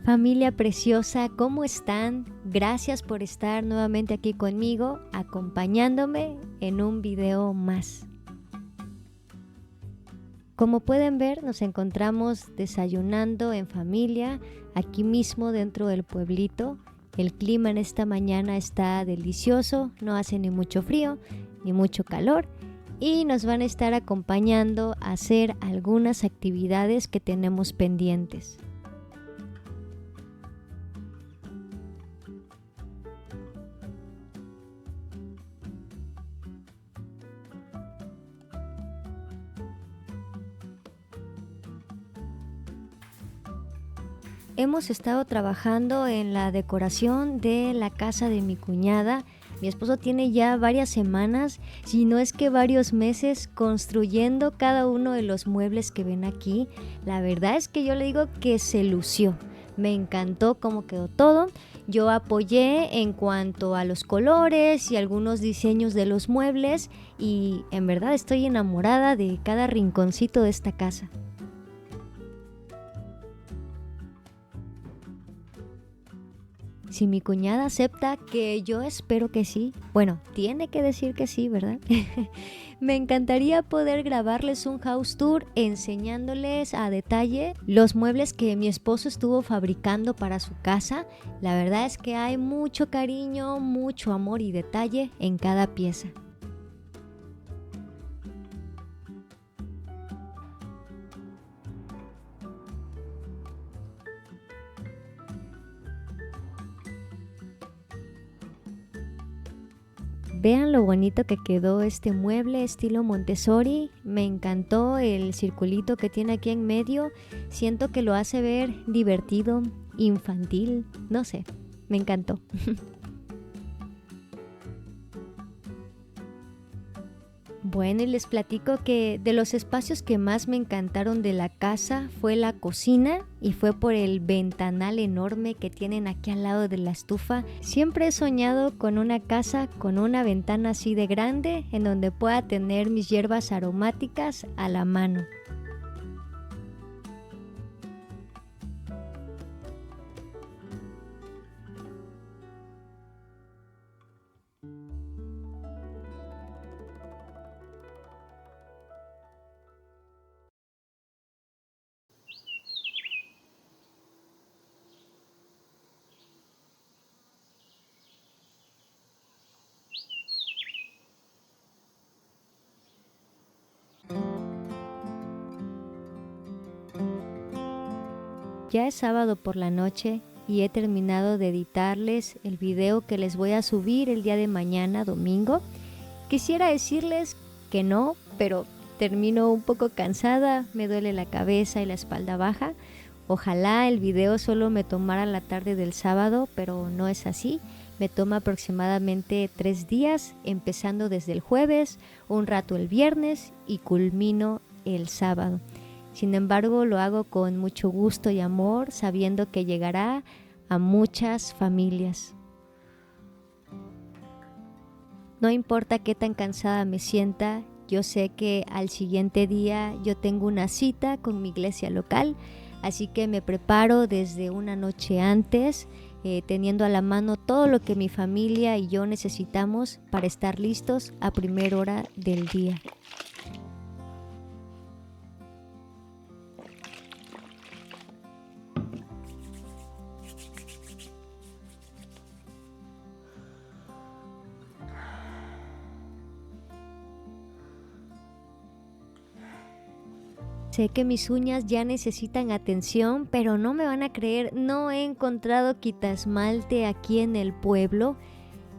Familia preciosa, ¿cómo están? Gracias por estar nuevamente aquí conmigo, acompañándome en un video más. Como pueden ver, nos encontramos desayunando en familia, aquí mismo dentro del pueblito. El clima en esta mañana está delicioso, no hace ni mucho frío ni mucho calor y nos van a estar acompañando a hacer algunas actividades que tenemos pendientes. Hemos estado trabajando en la decoración de la casa de mi cuñada. Mi esposo tiene ya varias semanas, si no es que varios meses, construyendo cada uno de los muebles que ven aquí. La verdad es que yo le digo que se lució. Me encantó cómo quedó todo. Yo apoyé en cuanto a los colores y algunos diseños de los muebles y en verdad estoy enamorada de cada rinconcito de esta casa. Si mi cuñada acepta, que yo espero que sí, bueno, tiene que decir que sí, ¿verdad? Me encantaría poder grabarles un house tour enseñándoles a detalle los muebles que mi esposo estuvo fabricando para su casa. La verdad es que hay mucho cariño, mucho amor y detalle en cada pieza. Vean lo bonito que quedó este mueble estilo Montessori. Me encantó el circulito que tiene aquí en medio. Siento que lo hace ver divertido, infantil, no sé, me encantó. Bueno, y les platico que de los espacios que más me encantaron de la casa fue la cocina y fue por el ventanal enorme que tienen aquí al lado de la estufa. Siempre he soñado con una casa con una ventana así de grande en donde pueda tener mis hierbas aromáticas a la mano. Ya es sábado por la noche y he terminado de editarles el video que les voy a subir el día de mañana, domingo. Quisiera decirles que no, pero termino un poco cansada, me duele la cabeza y la espalda baja. Ojalá el video solo me tomara la tarde del sábado, pero no es así. Me toma aproximadamente 3 días, empezando desde el jueves, un rato el viernes y culmino el sábado. Sin embargo, lo hago con mucho gusto y amor, sabiendo que llegará a muchas familias. No importa qué tan cansada me sienta, yo sé que al siguiente día yo tengo una cita con mi iglesia local, así que me preparo desde una noche antes, teniendo a la mano todo lo que mi familia y yo necesitamos para estar listos a primera hora del día. Sé que mis uñas ya necesitan atención, pero no me van a creer, no he encontrado quitasmalte aquí en el pueblo.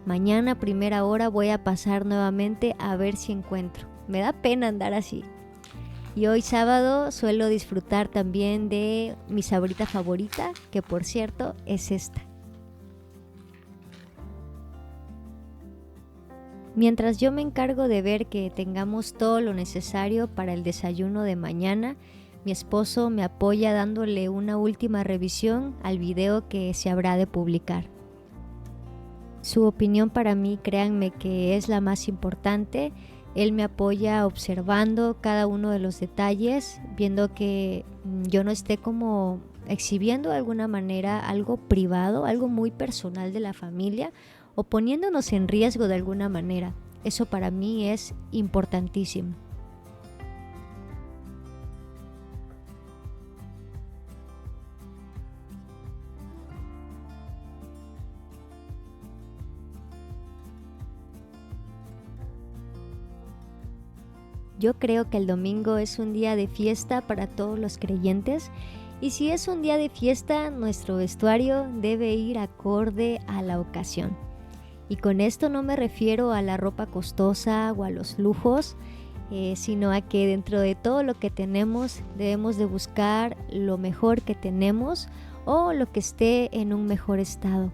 Mañana a primera hora voy a pasar nuevamente a ver si encuentro. Me da pena andar así. Y hoy sábado suelo disfrutar también de mi sabrita favorita, que por cierto es esta. Mientras yo me encargo de ver que tengamos todo lo necesario para el desayuno de mañana, mi esposo me apoya dándole una última revisión al video que se habrá de publicar. Su opinión para mí, créanme que es la más importante. Él me apoya observando cada uno de los detalles, viendo que yo no esté como exhibiendo de alguna manera algo privado, algo muy personal de la familia o poniéndonos en riesgo de alguna manera. Eso para mí es importantísimo. Yo creo que el domingo es un día de fiesta para todos los creyentes y si es un día de fiesta, nuestro vestuario debe ir acorde a la ocasión. Y con esto no me refiero a la ropa costosa o a los lujos, sino a que dentro de todo lo que tenemos debemos de buscar lo mejor que tenemos o lo que esté en un mejor estado.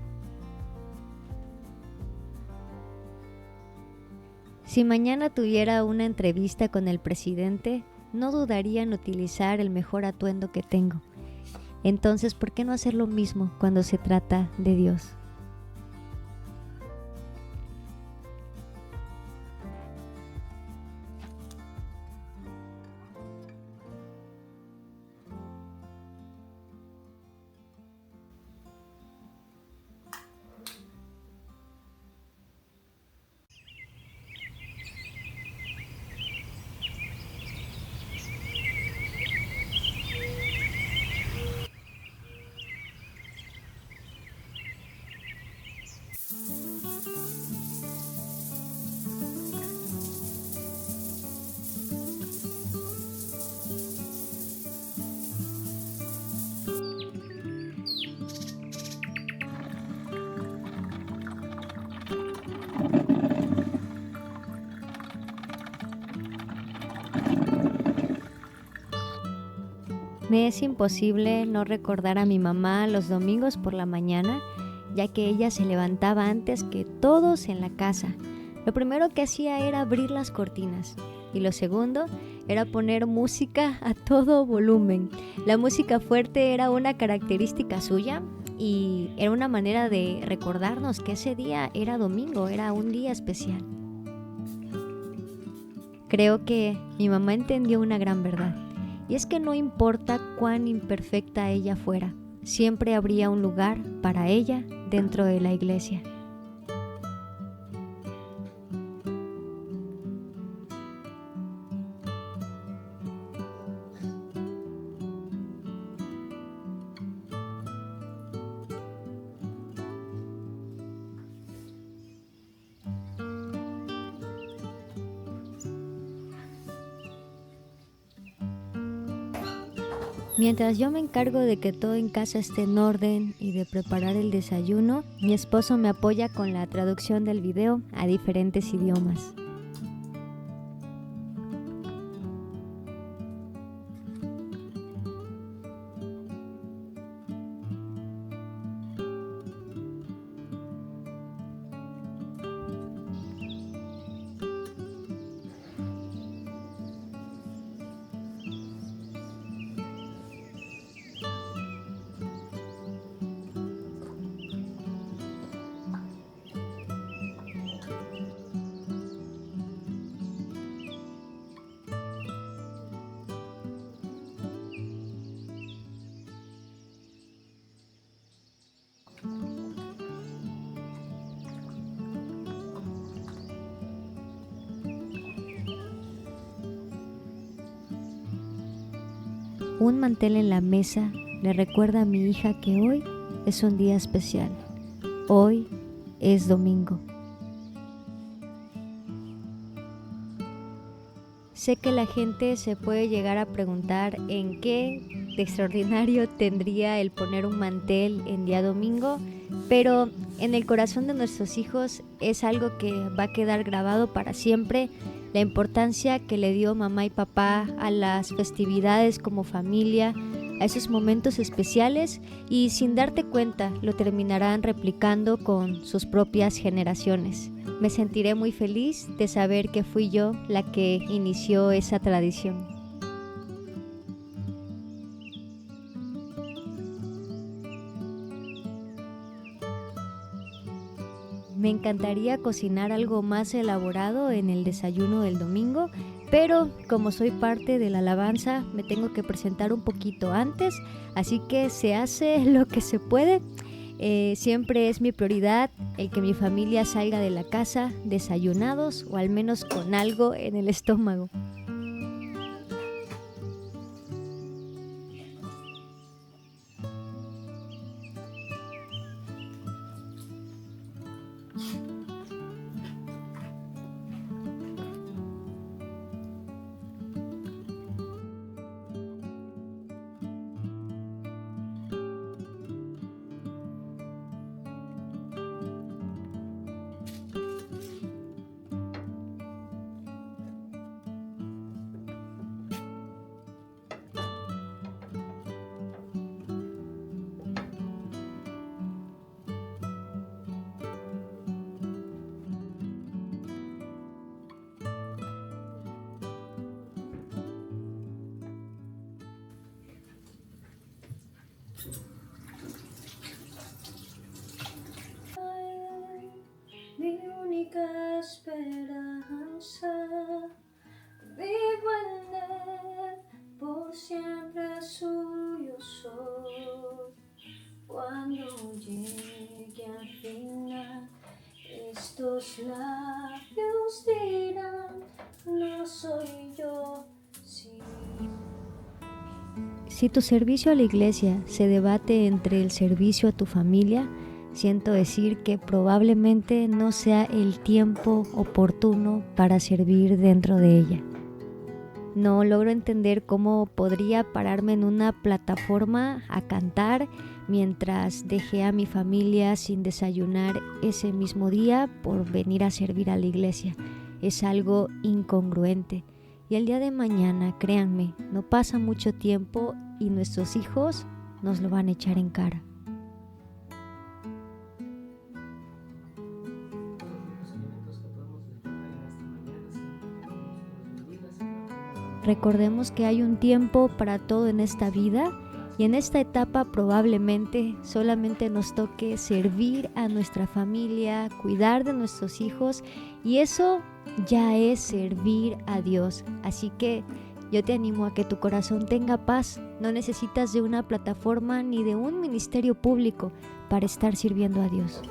Si mañana tuviera una entrevista con el presidente, no dudaría en utilizar el mejor atuendo que tengo. Entonces, ¿por qué no hacer lo mismo cuando se trata de Dios? Me es imposible no recordar a mi mamá los domingos por la mañana, ya que ella se levantaba antes que todos en la casa. Lo primero que hacía era abrir las cortinas y lo segundo era poner música a todo volumen. La música fuerte era una característica suya y era una manera de recordarnos que ese día era domingo, era un día especial. Creo que mi mamá entendió una gran verdad. Y es que no importa cuán imperfecta ella fuera, siempre habría un lugar para ella dentro de la iglesia. Mientras yo me encargo de que todo en casa esté en orden y de preparar el desayuno, mi esposo me apoya con la traducción del video a diferentes idiomas. Un mantel en la mesa le recuerda a mi hija que hoy es un día especial. Hoy es domingo. Sé que la gente se puede llegar a preguntar en qué de extraordinario tendría el poner un mantel en día domingo, pero en el corazón de nuestros hijos es algo que va a quedar grabado para siempre. La importancia que le dio mamá y papá a las festividades como familia, a esos momentos especiales y sin darte cuenta lo terminarán replicando con sus propias generaciones. Me sentiré muy feliz de saber que fui yo la que inició esa tradición. Me encantaría cocinar algo más elaborado en el desayuno del domingo, pero como soy parte de la alabanza, me tengo que presentar un poquito antes, así que se hace lo que se puede. Siempre es mi prioridad el que mi familia salga de la casa desayunados o al menos con algo en el estómago. Mi única esperanza, vivo en él, por siempre suyo soy. Cuando llegue al final, estos labios dirán, no soy yo, sí. Si tu servicio a la iglesia se debate entre el servicio a tu familia, siento decir que probablemente no sea el tiempo oportuno para servir dentro de ella. No logro entender cómo podría pararme en una plataforma a cantar mientras dejé a mi familia sin desayunar ese mismo día por venir a servir a la iglesia. Es algo incongruente. Y el día de mañana, créanme, no pasa mucho tiempo y nuestros hijos nos lo van a echar en cara. Recordemos que hay un tiempo para todo en esta vida y en esta etapa probablemente solamente nos toque servir a nuestra familia, cuidar de nuestros hijos, y eso ya es servir a Dios. Así que yo te animo a que tu corazón tenga paz. No necesitas de una plataforma ni de un ministerio público para estar sirviendo a Dios.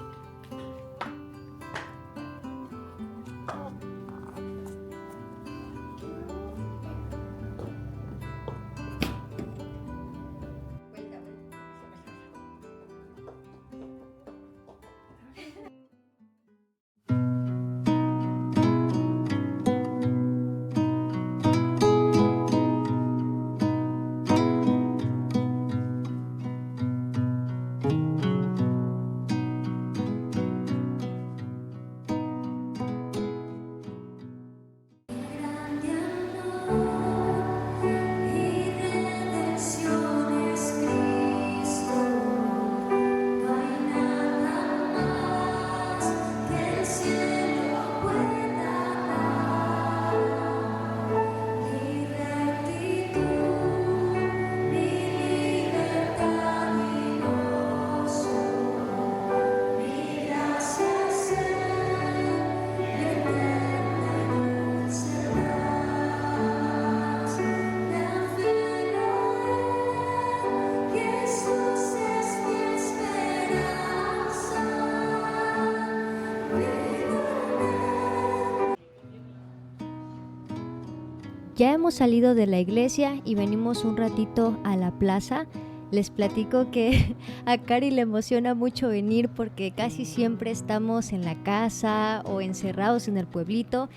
Ya hemos salido de la iglesia y venimos un ratito a la plaza. Les platico que a Cari le emociona mucho venir porque casi siempre estamos en la casa o encerrados en el pueblito,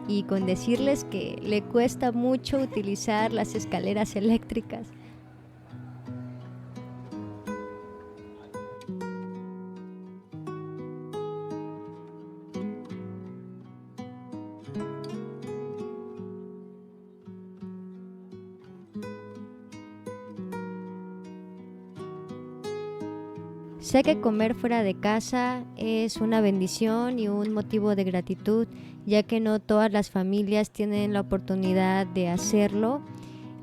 y con decirles que le cuesta mucho utilizar las escaleras eléctricas. Sé que comer fuera de casa es una bendición y un motivo de gratitud, ya que no todas las familias tienen la oportunidad de hacerlo.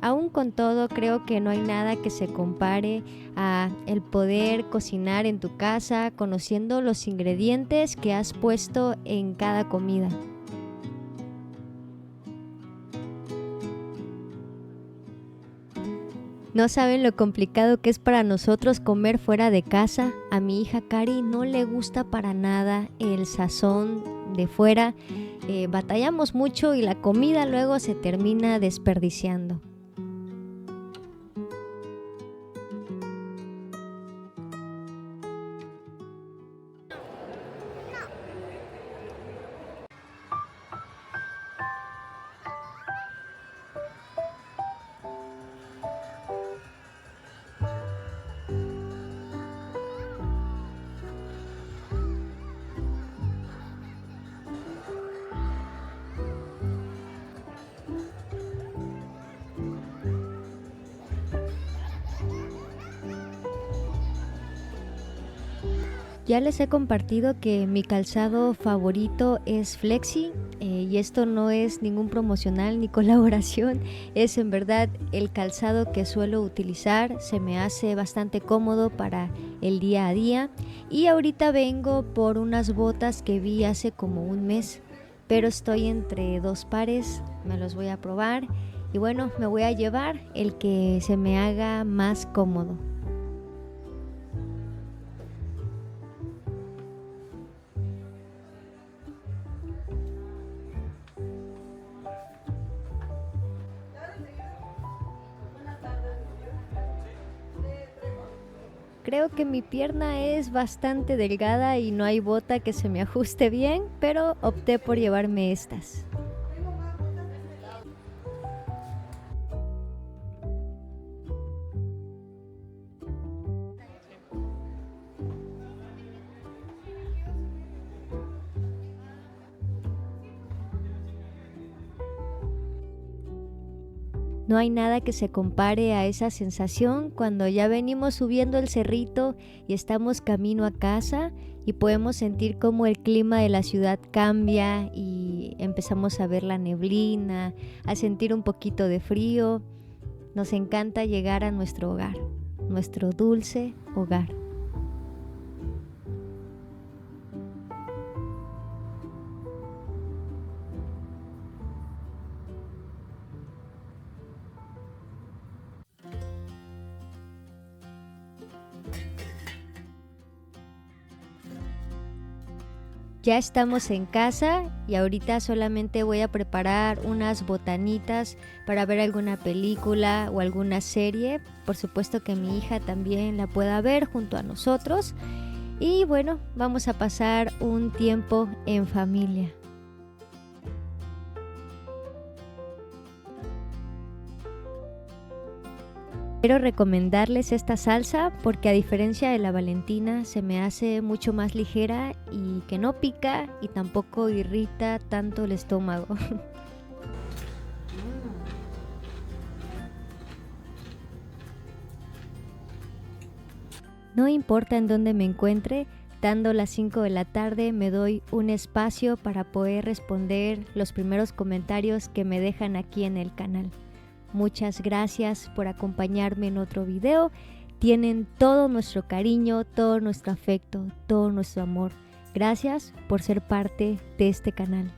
Aún con todo, creo que no hay nada que se compare a el poder cocinar en tu casa conociendo los ingredientes que has puesto en cada comida. No saben lo complicado que es para nosotros comer fuera de casa. A mi hija Cari no le gusta para nada el sazón de fuera. Batallamos mucho y la comida luego se termina desperdiciando. Ya les he compartido que mi calzado favorito es Flexi, y esto no es ningún promocional ni colaboración, es en verdad el calzado que suelo utilizar, se me hace bastante cómodo para el día a día y ahorita vengo por unas botas que vi hace como un mes, pero estoy entre dos pares, me los voy a probar y bueno, me voy a llevar el que se me haga más cómodo. Creo que mi pierna es bastante delgada y no hay bota que se me ajuste bien, pero opté por llevarme estas. No hay nada que se compare a esa sensación cuando ya venimos subiendo el cerrito y estamos camino a casa y podemos sentir cómo el clima de la ciudad cambia y empezamos a ver la neblina, a sentir un poquito de frío. Nos encanta llegar a nuestro hogar, nuestro dulce hogar. Ya estamos en casa y ahorita solamente voy a preparar unas botanitas para ver alguna película o alguna serie. Por supuesto que mi hija también la pueda ver junto a nosotros. Y bueno, vamos a pasar un tiempo en familia. Quiero recomendarles esta salsa porque a diferencia de la Valentina se me hace mucho más ligera y que no pica y tampoco irrita tanto el estómago. No importa en dónde me encuentre, dando las 5 de la tarde me doy un espacio para poder responder los primeros comentarios que me dejan aquí en el canal. Muchas gracias por acompañarme en otro video. Tienen todo nuestro cariño, todo nuestro afecto, todo nuestro amor. Gracias por ser parte de este canal.